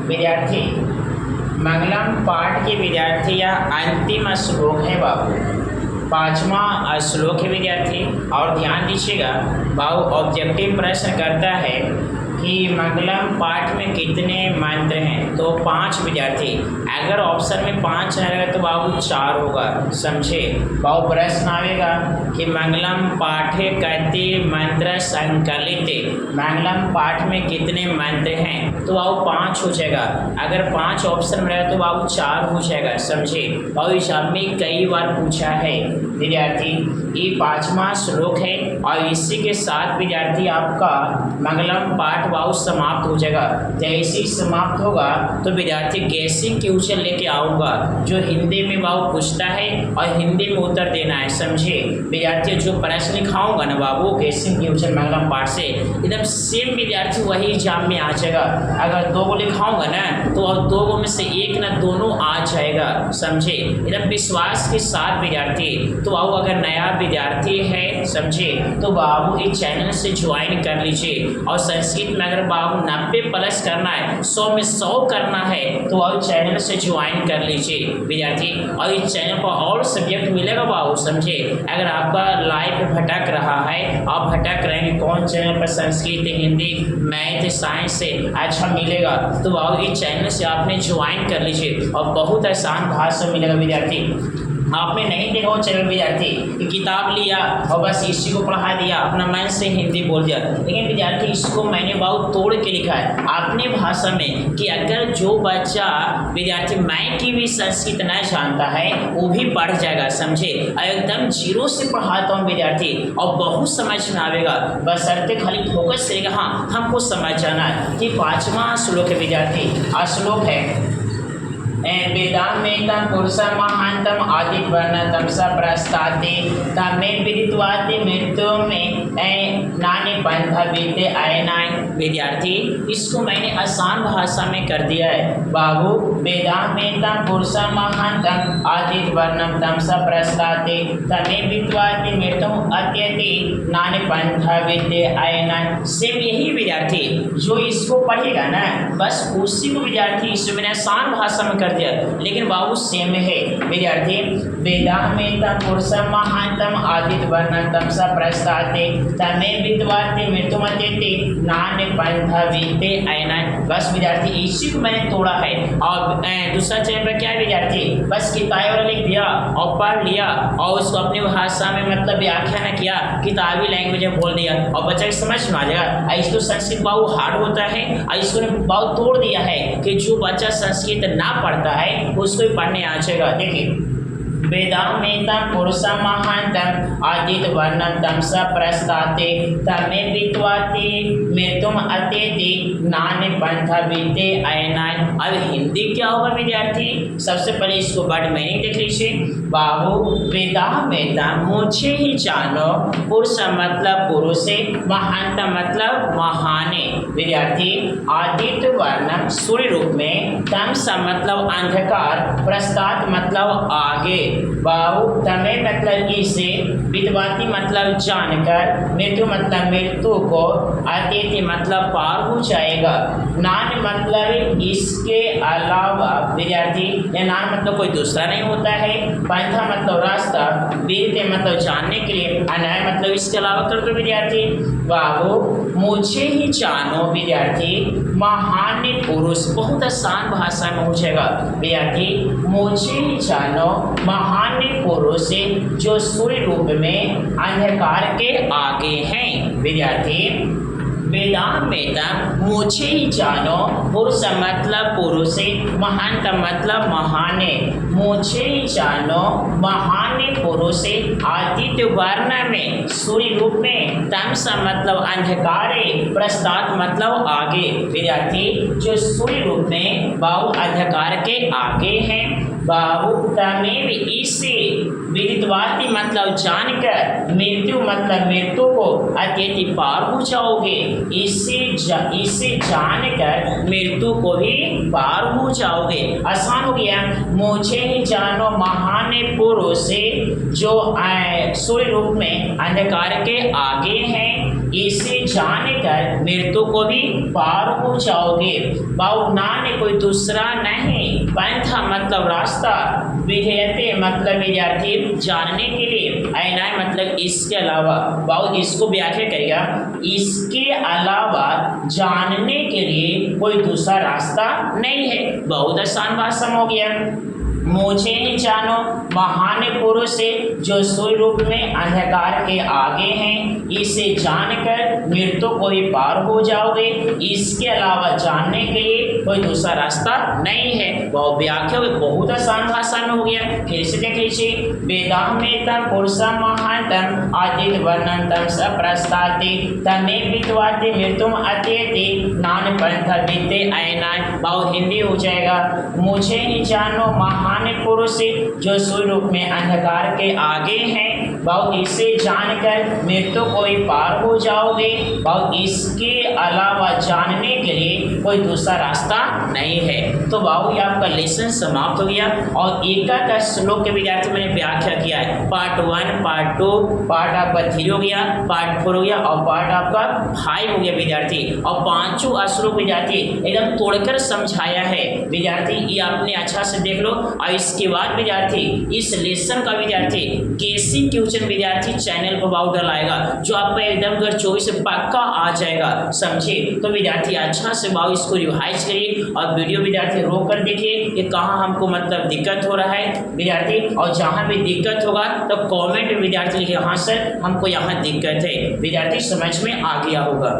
विद्यार्थी मंगलम पाठ के विद्यार्थी या अंतिम श्लोक है बाबू, पांचवा श्लोक है विद्यार्थी। और ध्यान दीजिएगा बाबू, ऑब्जेक्टिव प्रश्न करता है कि मंगलम पाठ में कितने मंत्र हैं, तो 5 विद्यार्थी। अगर ऑप्शन में 5 रहेगा तो बाबू 4 होगा, समझे बाबू। प्रश्न आएगा कि मंगलम पाठे कति मंत्र संकलित, मंगलम पाठ में कितने मंत्र हैं, तो बाबू 5 हो जाएगा। अगर 5 ऑप्शन में रहेगा तो बाबू 4 हो जाएगा, समझे बाबू। हिसाब में कई बार पूछा है विद्यार्थी। ये 5वां श्लोक है और इसी के साथ विद्यार्थी आपका मंगलम पाठ बाबू समाप्त हो जाएगा। जैसे ही समाप्त होगा तो विद्यार्थी गैसिंग क्वेश्चन लेके आऊँगा, जो हिंदी में बाबू पूछता है और हिंदी में उत्तर देना है, समझे विद्यार्थी। जो प्रश्न लिखाऊंगा ना बाबू गैसिंग क्वेश्चन मंगलम पाठ से एकदम सेम विद्यार्थी वही एग्जाम में आ जाएगा। अगर 2 को लिखाऊंगा ना तो 2 में से 1 ना दोनों आ जाएगा, समझे एकदम विश्वास के साथ विद्यार्थी। तो बाबू अगर नया विद्यार्थी है, समझे, तो बाबू इस चैनल से ज्वाइन कर लीजिए। और संस्कृत में अगर बाबू 90+ करना है, 100 में 100 करना है, तो बाबू चैनल से ज्वाइन कर लीजिए विद्यार्थी। और इस चैनल पर और सब्जेक्ट मिलेगा बाबू, समझे। अगर आपका लाइफ भटक रहा है, आप भटक रहे हैं कौन चैनल पर संस्कृत, हिंदी, मैथ, साइंस से अच्छा मिलेगा, तो बाबू इस चैनल से आपने ज्वाइन कर लीजिए और बहुत आसान भाषा मिलेगा विद्यार्थी। आपने नहीं देखा वो चैनल विद्यार्थी कि किताब लिया और बस इसी को पढ़ा दिया, अपना मन से हिंदी बोल दिया, लेकिन विद्यार्थी इसको मैंने बहुत तोड़ के लिखा है अपने भाषा में कि अगर जो बच्चा विद्यार्थी मैं की भी संस्कृत नहीं जानता है वो भी पढ़ जाएगा, समझे। एकदम 0 से पढ़ाता हूँ विद्यार्थी और बहुत समझ में आएगा, बशर्ते खाली फोकस रहेगा। हाँ, हमको समझ जाना है कि 5वां श्लोक है विद्यार्थी। श्लोक है वेदामेतं पुरुषं महान्तं आदिवर्णं स प्रस्ताति तमे विदित्वाति मृत्यु में नाने पंथा विद्य अयनाय। विद्यार्थी इसको मैंने आसान भाषा में कर दिया है बाबू। वेदामेतं पुरुषं महान्तं आदिवर्णं स प्रस्ताति तमे विदित्वाति मृत्यु अत्यति नाने पंथा विद्य अयनाय। सेम यही विद्यार्थी जो इसको पढ़ेगा ना, बस उसी को विद्यार्थी इसको मैंने आसान भाषा में कर दिया, लेकिन बाबू सेम है विद्यार्थी। वेदामेतं पुरुषं महान्तं आदिवर्णं स प्रस्ताति तमे विद्वाति मृत्युमत्यति नान्य पंथा विद्ये अयनाय। बस विद्यार्थी इसी को मैंने तोड़ा है। और दूसरा चैनल पर क्या है विद्यार्थी, बस किताब लिख दिया और पढ़ लिया और उसको अपनी भाषा में मतलब व्याख्या न किया, किताबी लैंग्वेज में बोल दिया और बच्चा की समझ में आ जाएगा। इसको संस्कृत बाबू हार्ड होता है और इसको बहुत तोड़ दिया है कि जो बच्चा संस्कृत ना पढ़ता है उसको भी पढ़ने आ जाएगा। देखिए वेदामेतं पुरुषं महान्तं आदिवर्णं स प्रस्ताति तमे विद्वाति मृत्युम अत्यति नान्य पंथा विद्ये अयनाय। अब हिंदी क्या होगा विद्यार्थी, सबसे पहले इसको वर्ड मीनिंग देख लीजिए बाबू। वेदामेतं मुझे ही जानो, पुरुष मतलब पुरुष, महान्त मतलब महाने विद्यार्थी, आदित्य वर्णम सूर्य रूप में, तम स मतलब अंधकार, प्रस्तात मतलब आगे बाबू, तमे मतलब इसे, विद्वाति मतलब जानकर, मृत्यु मतलब मृत्यु को, अतिथि मतलब पार हो जाएगा, नान मतलब इसके अलावा विद्यार्थी, या नान मतलब कोई दूसरा नहीं होता है, पंथा मतलब रास्ता, विद्य मतलब जानने के लिए, अनाय मतलब इसके अलावा कर दो विद्यार्थी। बाबू मुझे ही जानो विद्यार्थी, महान पुरुष, बहुत आसान भाषा में हो जाएगा विद्यार्थी। मुझे ही जानो महान पुरुष जो सूर्य रूप में अंधकार के आगे हैं विद्यार्थी। वेदामेतं मुझे ही जानो, पुरुष मतलब पुरुष, महान का मतलब महाने, मुझे ही जानो महान पुरुष, आदित्य वर्ण में सूर्य रूप में, तम सा मतलब अंधकार, प्रस्तात मतलब आगे विद्यार्थी, जो सूर्य रूप में बाबू अंधकार के आगे हैं बाबू। तमेव इसे, विदित्वाति मतलब जानकर, मृत्यु मतलब मृत्यु को, अत्यति पार हो जाओगे, इसे जानकर मृत्यु को भी पार हो जाओगे। आसान हो गया। मुझे ही जानो महान पुरुष जो सूर्य रूप में अंधकार के आगे हैं, इसे जानकर मृत्यु को भी पार हो जाओगे। बाऊ नाने कोई दूसरा नहीं, पंथा मतलब रास्ता, विधेयते मतलब विद्यार्थी जानने के लिए, ऐनाय मतलब इसके अलावा। बाऊ इसको व्याख्या करेगा, इसके अलावा जानने के लिए कोई दूसरा रास्ता नहीं है। बहुत आसान भाषा में हो गया। मुझे ही जानो महान पुरुष है जो सूर्य रूप में अंधकार के आगे हैं, इसे जानकर मृत्यु को भी पार हो जाओगे। इसके अलावा जानने के लिए कोई दूसरा रास्ता नहीं है। वह व्याख्या बहुत आसान भाषा में हो गया। फिर से देख लीजिए, वेदामेतम पुरुषम महांतम आदित वर्णनतम स प्रस्ताति तमे विद्वाति मृत्युम अत्येति नान पंथ विद्ये ऐनाय। बहुत हिंदी हो जाएगा। मुझे ही जानो महान पुरुष जो सूर्य रूप में अंधकार के आगे हैं, बहुत इसे जानकर मृत्यु को भी पार हो जाओगे। बहुत इसके अलावा जानने के लिए कोई दूसरा रास्ता नहीं है। तो बाबू ये आपका लेसन समाप्त हो गया और एक श्लोक के विद्यार्थी मैंने व्याख्या किया है। पार्ट 1, पार्ट 2, पार्ट आपका 3 हो गया, पार्ट 4 हो गया और पार्ट आपका 5 हो गया विद्यार्थी। और पांचों श्लोक विद्यार्थी एकदम तोड़कर समझाया है विद्यार्थी। ये आपने अच्छा से देख लो। और इसके बाद विद्यार्थी इस लेसन का विद्यार्थी केसी क्वेश्चन विद्यार्थी चैनल पर बाबू डलाएगा, जो आपका एकदम 2024 से पक्का आ जाएगा, समझे। तो विद्यार्थी अच्छा से बाबू इसको रिवाइज करिए और वीडियो विद्यार्थी रोक कर देखिए कि कहाँ हमको मतलब दिक्कत हो रहा है विद्यार्थी। और जहाँ भी दिक्कत होगा तो कमेंट में विद्यार्थी लिखे, हाँ सर हमको यहाँ दिक्कत है, विद्यार्थी समझ में आ गया होगा।